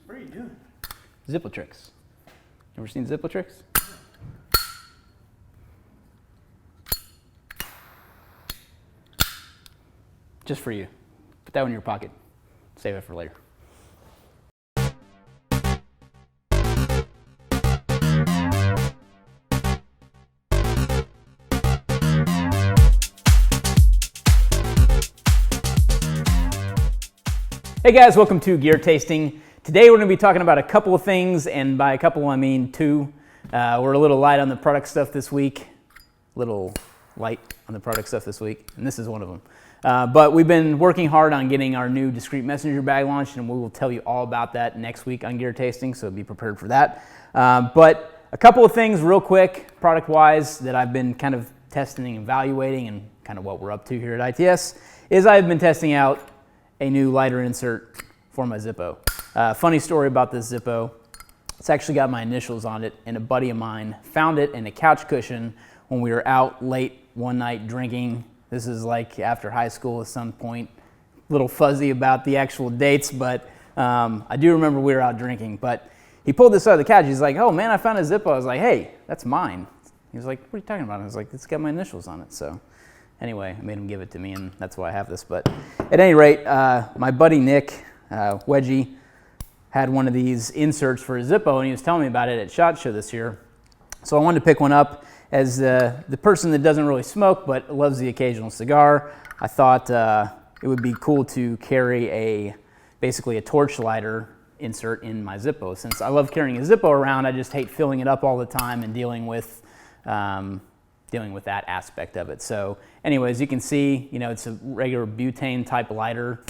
What are you doing? Zippo tricks. Ever seen Zippo tricks? Just for you. Put that one in your pocket. Save it for later. Hey guys, welcome to Gear Tasting. Today we're going to be talking about a couple of things, and by a couple I mean two. We're a little light on the product stuff this week. And this is one of them. But we've been working hard on getting our new discrete messenger bag launched, and we will tell you all about that next week on Gear Tasting, so be prepared for that. But a couple of things real quick, product-wise, that I've been kind of testing and evaluating, and kind of what we're up to here at ITS, is I've been testing out a new lighter insert for my Zippo. Funny story about this Zippo. It's actually got my initials on it, and a buddy of mine found it in a couch cushion when we were out late one night drinking. This is like after high school at some point. A little fuzzy about the actual dates, but I do remember we were out drinking. But he pulled this out of the couch. He's like, "Oh man, I found a Zippo." I was like, "Hey, that's mine." He was like, "What are you talking about?" I was like, "It's got my initials on it." So anyway, I made him give it to me, and that's why I have this. But at any rate, my buddy Nick, Wedgie, had one of these inserts for a Zippo, and he was telling me about it at SHOT Show this year. So I wanted to pick one up. As the person that doesn't really smoke but loves the occasional cigar, I thought it would be cool to carry basically a torch lighter insert in my Zippo. Since I love carrying a Zippo around, I just hate filling it up all the time and dealing with that aspect of it. So anyways, you can see, it's a regular butane type lighter,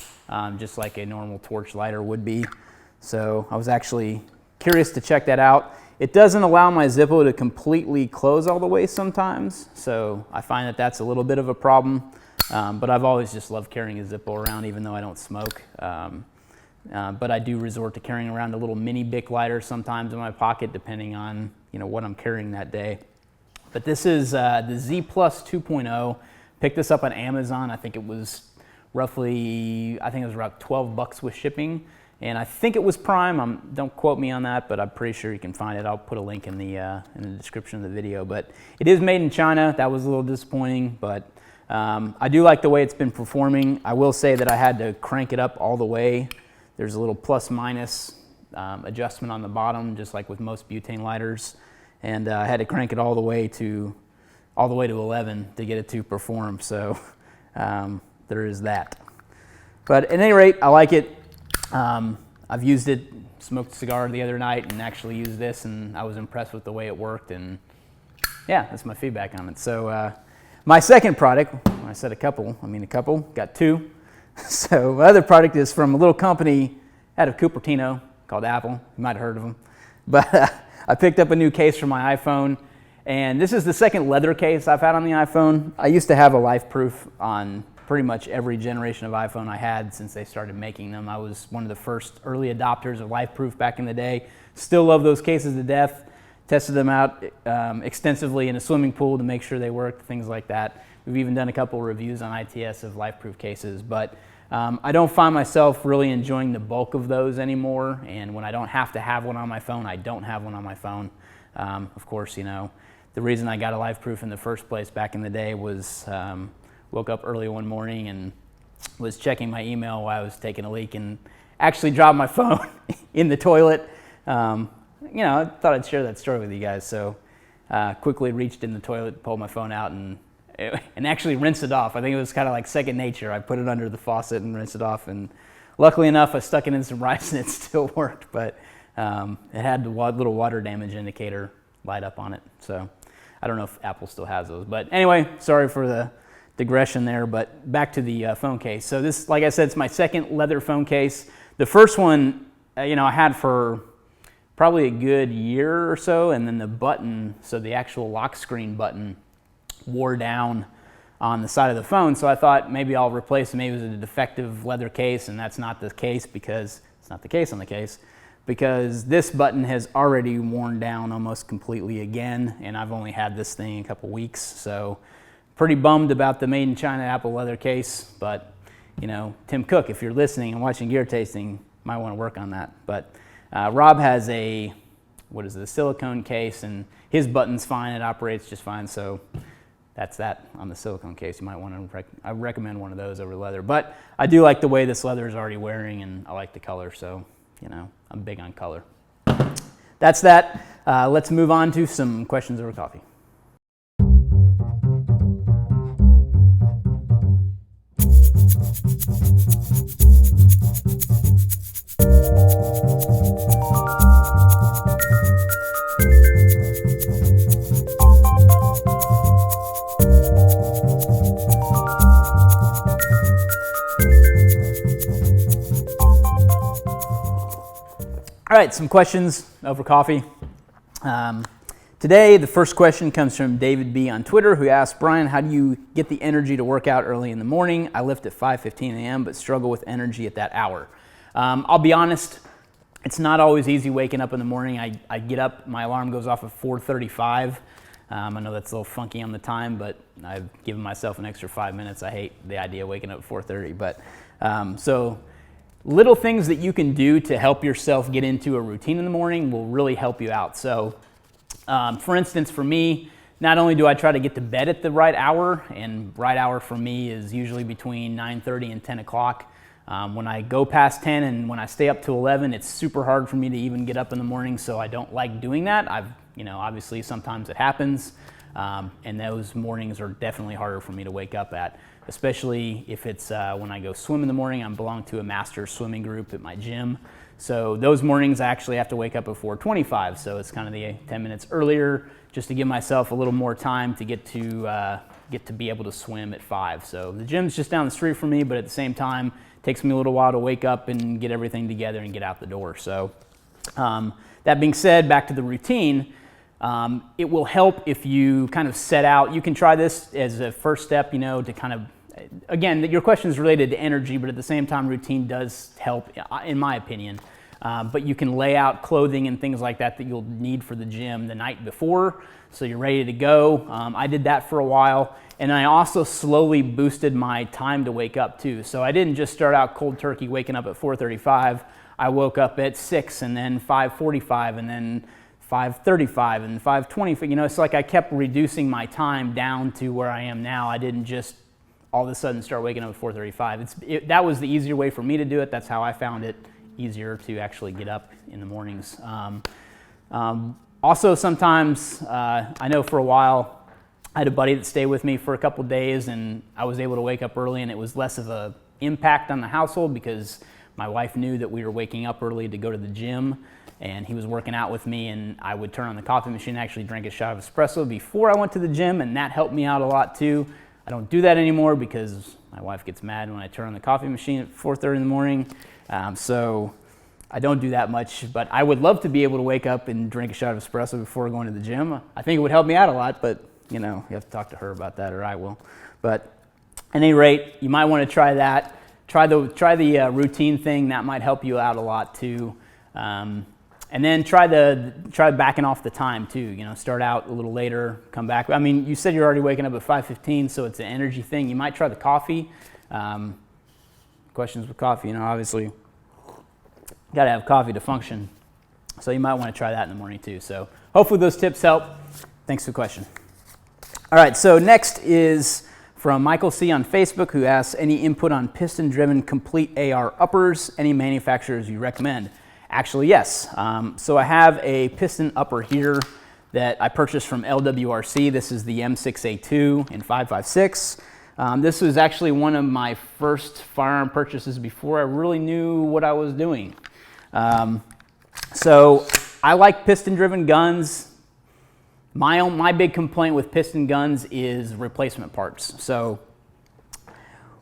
just like a normal torch lighter would be. So I was actually curious to check that out. It doesn't allow my Zippo to completely close all the way sometimes, so I find that that's a little bit of a problem. But I've always just loved carrying a Zippo around, even though I don't smoke. But I do resort to carrying around a little mini Bic lighter sometimes in my pocket, depending on what I'm carrying that day. But this is the Z Plus 2.0. Picked this up on Amazon. I think it was about 12 bucks with shipping. And I think it was Prime. Don't quote me on that, but I'm pretty sure you can find it. I'll put a link in the description of the video. But it is made in China. That was a little disappointing, but I do like the way it's been performing. I will say that I had to crank it up all the way. There's a little plus-minus adjustment on the bottom, just like with most butane lighters, and I had to crank it all the way to 11 to get it to perform. So there is that. But at any rate, I like it. I've used it, smoked a cigar the other night, and actually used this, and I was impressed with the way it worked, and yeah, that's my feedback on it. So my second product, when I said a couple, got two. So my other product is from a little company out of Cupertino called Apple. You might have heard of them. But I picked up a new case for my iPhone, and this is the second leather case I've had on the iPhone. I used to have a life proof on pretty much every generation of iPhone I had since they started making them. I was one of the first early adopters of LifeProof back in the day. Still love those cases to death. Tested them out extensively in a swimming pool to make sure they worked, things like that. We've even done a couple of reviews on ITS of LifeProof cases, but I don't find myself really enjoying the bulk of those anymore, and when I don't have to have one on my phone, I don't have one on my phone. Of course, the reason I got a LifeProof in the first place back in the day was woke up early one morning and was checking my email while I was taking a leak and actually dropped my phone in the toilet. I thought I'd share that story with you guys. So quickly reached in the toilet, pulled my phone out, and actually rinsed it off. I think it was kind of like second nature. I put it under the faucet and rinsed it off. And luckily enough, I stuck it in some rice and it still worked. But it had the little water damage indicator light up on it. So I don't know if Apple still has those. But anyway, sorry for the digression there, but back to the phone case. So this, like I said, it's my second leather phone case. The first one, I had for probably a good year or so, and then the button, so the actual lock screen button, wore down on the side of the phone. So I thought maybe I'll replace it. Maybe it was a defective leather case, and that's not the case, because it's not the case on the case, because this button has already worn down almost completely again, and I've only had this thing a couple weeks. So pretty bummed about the made in China Apple leather case, but Tim Cook, if you're listening and watching Gear Tasting, might want to work on that. But Rob has a silicone case, and his button's fine. It operates just fine. So that's that on the silicone case. You might want to, I recommend one of those over leather. But I do like the way this leather is already wearing, and I like the color. So, I'm big on color. That's that. Let's move on to some questions over coffee. All right, some questions over coffee. Today, the first question comes from David B. on Twitter, who asks, Bryan, how do you get the energy to work out early in the morning? I lift at 5:15 a.m., but struggle with energy at that hour. I'll be honest, it's not always easy waking up in the morning. I get up, my alarm goes off at 4:35. I know that's a little funky on the time, but I've given myself an extra 5 minutes. I hate the idea of waking up at 4:30, but so little things that you can do to help yourself get into a routine in the morning will really help you out. So, for instance, for me, not only do I try to get to bed at the right hour, and right hour for me is usually between 9:30 and 10 o'clock. When I go past 10 and when I stay up to 11, it's super hard for me to even get up in the morning, so I don't like doing that. Obviously sometimes it happens, and those mornings are definitely harder for me to wake up at, especially if it's when I go swim in the morning. I belong to a master swimming group at my gym. So those mornings I actually have to wake up at 4:25, so it's kind of the 10 minutes earlier just to give myself a little more time to get to be able to swim at 5. So the gym's just down the street from me, but at the same time, it takes me a little while to wake up and get everything together and get out the door. So that being said, back to the routine, it will help if you kind of set out. You can try this as a first step, to kind of, again, your question is related to energy, but at the same time, routine does help, in my opinion. But you can lay out clothing and things like that you'll need for the gym the night before, so you're ready to go. I did that for a while, and I also slowly boosted my time to wake up too. So I didn't just start out cold turkey waking up at 4:35. I woke up at 6, and then 5:45, and then 5:35, and 5:20. It's like I kept reducing my time down to where I am now. I didn't just all of a sudden start waking up at 4:35. That was the easier way for me to do it. That's how I found it easier to actually get up in the mornings. Also, sometimes, I know for a while, I had a buddy that stayed with me for a couple days, and I was able to wake up early, and it was less of an impact on the household because my wife knew that we were waking up early to go to the gym, and he was working out with me, and I would turn on the coffee machine and actually drink a shot of espresso before I went to the gym, and that helped me out a lot too. I don't do that anymore because my wife gets mad when I turn on the coffee machine at 4:30 in the morning. So I don't do that much, but I would love to be able to wake up and drink a shot of espresso before going to the gym. I think it would help me out a lot, but you have to talk to her about that, or I will. But at any rate, you might want to try that. Try the routine thing. That might help you out a lot too. And then try backing off the time too. Start out a little later, come back. I mean, you said you're already waking up at 5:15, so it's an energy thing. You might try the coffee. Questions with coffee, obviously, got to have coffee to function. So you might want to try that in the morning too. So hopefully those tips help. Thanks for the question. All right, so next is from Michael C. on Facebook, who asks, any input on piston-driven complete AR uppers? Any manufacturers you recommend? Actually, yes. So I have a piston upper here that I purchased from LWRC. This is the M6A2 in 5.56. This was actually one of my first firearm purchases before I really knew what I was doing. So I like piston-driven guns. My big complaint with piston guns is replacement parts. So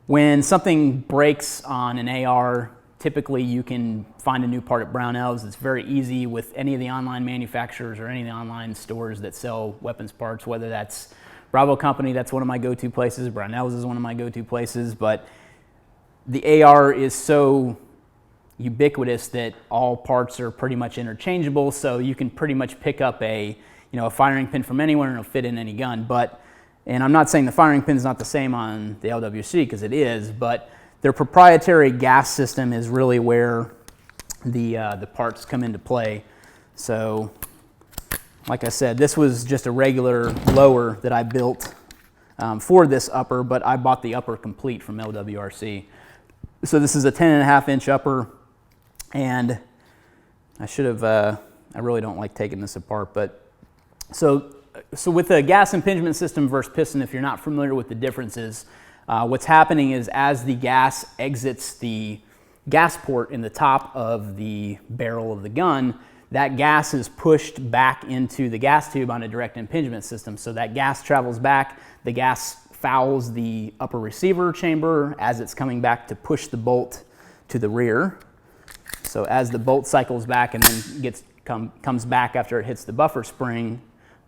when something breaks on an AR, typically you can find a new part at Brownells. It's very easy with any of the online manufacturers or any of the online stores that sell weapons parts, whether that's Bravo Company, that's one of my go-to places. Brownells is one of my go-to places, but the AR is so ubiquitous that all parts are pretty much interchangeable, so you can pretty much pick up a firing pin from anywhere and it'll fit in any gun. And I'm not saying the firing pin is not the same on the LWC, because it is, but their proprietary gas system is really where the parts come into play. So, like I said, this was just a regular lower that I built for this upper, but I bought the upper complete from LWRC. So this is a 10.5 inch upper, and I should have, I really don't like taking this apart, but so with a gas impingement system versus piston, if you're not familiar with the differences, what's happening is as the gas exits the gas port in the top of the barrel of the gun, that gas is pushed back into the gas tube on a direct impingement system. So that gas travels back, the gas fouls the upper receiver chamber as it's coming back to push the bolt to the rear. So as the bolt cycles back and then comes back after it hits the buffer spring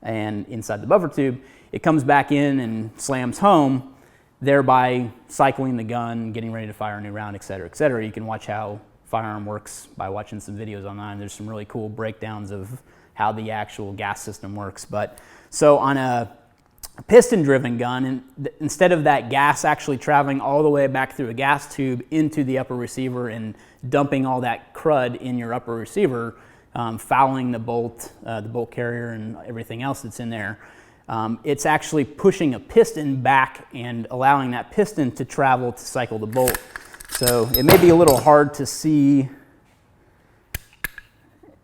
and inside the buffer tube, it comes back in and slams home, thereby cycling the gun, getting ready to fire a new round, et cetera, et cetera. You can watch how firearm works by watching some videos online. There's some really cool breakdowns of how the actual gas system works. But so on a piston-driven gun, and instead of that gas actually traveling all the way back through a gas tube into the upper receiver and dumping all that crud in your upper receiver, fouling the bolt carrier and everything else that's in there, it's actually pushing a piston back and allowing that piston to travel to cycle the bolt. So it may be a little hard to see.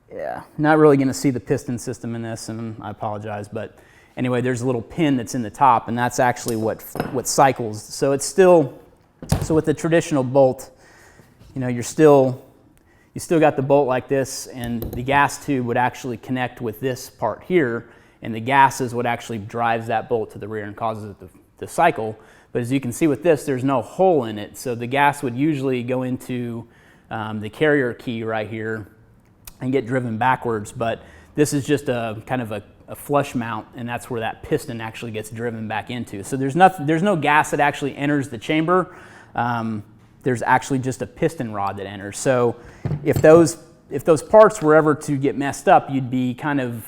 Yeah, not really going to see the piston system in this, and I apologize, but anyway, there's a little pin that's in the top, and that's actually what cycles. So it's still, so with the traditional bolt, you know, you still got the bolt like this, and the gas tube would actually connect with this part here, and the gas is what actually drives that bolt to the rear and causes it to cycle. But as you can see with this, there's no hole in it, so the gas would usually go into the carrier key right here and get driven backwards, but this is just a kind of a flush mount, and that's where that piston actually gets driven back into. So there's no gas that actually enters the chamber. There's actually just a piston rod that enters. So if those parts were ever to get messed up, you'd be kind of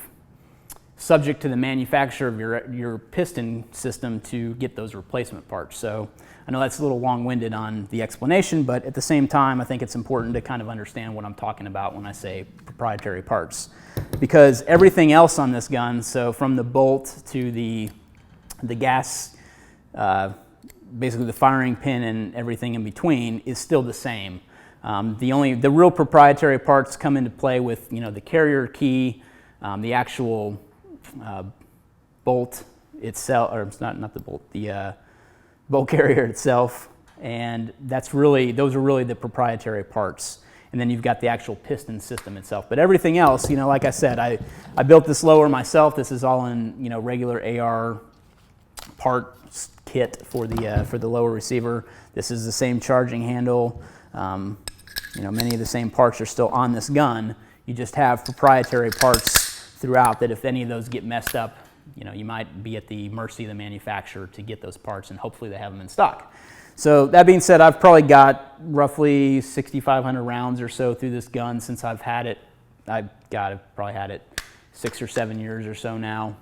subject to the manufacturer of your piston system to get those replacement parts. So I know that's a little long-winded on the explanation, but at the same time, I think it's important to kind of understand what I'm talking about when I say proprietary parts. Because everything else on this gun, so from the bolt to the gas, basically the firing pin and everything in between, is still the same. The real proprietary parts come into play with, you know, the carrier key, the actual bolt itself, or it's not the bolt, the bolt carrier itself, and those are really the proprietary parts. And then you've got the actual piston system itself. But everything else, you know, like I said, I built this lower myself. This is all in, you know, regular AR part kit for the lower receiver. This is the same charging handle. You know, many of the same parts are still on this gun. You just have proprietary parts throughout that if any of those get messed up, you know, you might be at the mercy of the manufacturer to get those parts, and hopefully they have them in stock. So that being said, I've probably got roughly 6,500 rounds or so through this gun since I've had it. I've probably had it 6 or 7 years or so now,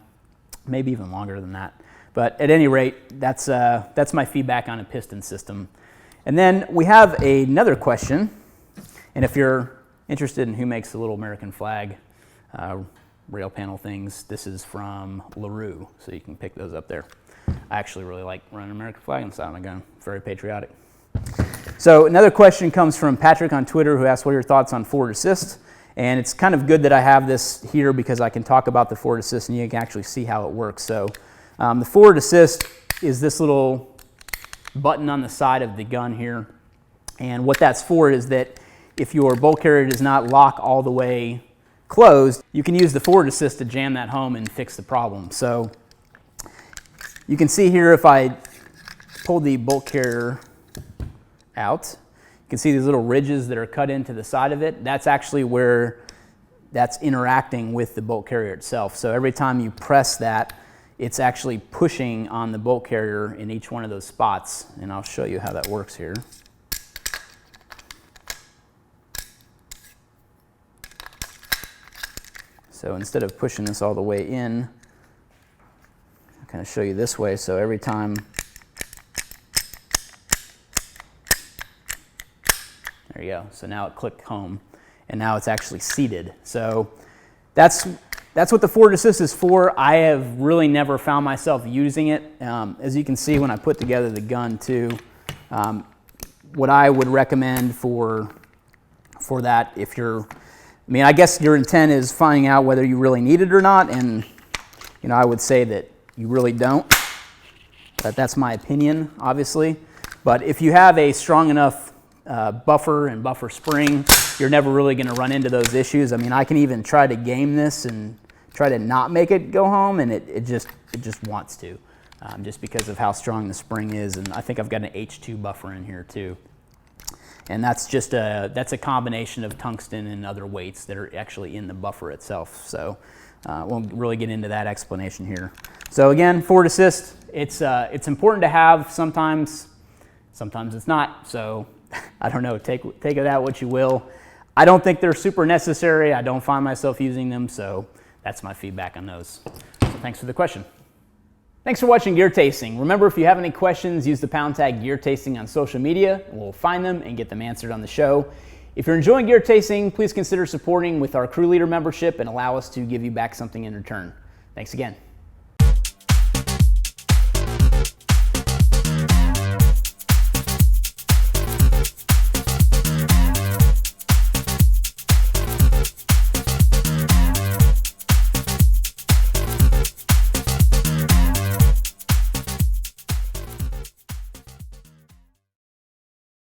maybe even longer than that. But at any rate, that's my feedback on a piston system. And then we have another question, and if you're interested in who makes the little American flag rail panel things, this is from LaRue, so you can pick those up there. I actually really like running an American flag on the side of my gun. Very patriotic. So another question comes from Patrick on Twitter, who asked, what are your thoughts on forward assist? And it's kind of good that I have this here because I can talk about the forward assist and you can actually see how it works. So the forward assist is this little button on the side of the gun here. And what that's for is that if your bolt carrier does not lock all the way closed, you can use the forward assist to jam that home and fix the problem. So you can see here, if I pull the bolt carrier out, you can see these little ridges that are cut into the side of it. That's actually where that's interacting with the bolt carrier itself. So every time you press that, it's actually pushing on the bolt carrier in each one of those spots. And I'll show you how that works here. So instead of pushing this all the way in, I'll kind of show you this way. So every time, there you go. So now it clicked home. and now it's actually seated. So that's what the forward assist is for. I have really never found myself using it. As you can see when I put together the gun too, what I would recommend for that, if you're, I mean, I guess your intent is finding out whether you really need it or not, and you know, I would say that you really don't. But that's my opinion, obviously. But if you have a strong enough buffer and buffer spring, you're never really going to run into those issues. I mean, I can even try to game this and try to not make it go home, and it just wants to, just because of how strong the spring is. And I think I've got an H2 buffer in here too. And that's just that's a combination of tungsten and other weights that are actually in the buffer itself. So won't really get into that explanation here. So again, forward assist, it's important to have sometimes. Sometimes it's not. So I don't know, take of that what you will. I don't think they're super necessary. I don't find myself using them, so that's my feedback on those. So thanks for the question. Thanks for watching Gear Tasting. Remember, if you have any questions, use the # Gear Tasting on social media, and we'll find them and get them answered on the show. If you're enjoying Gear Tasting, please consider supporting with our crew leader membership and allow us to give you back something in return. Thanks again.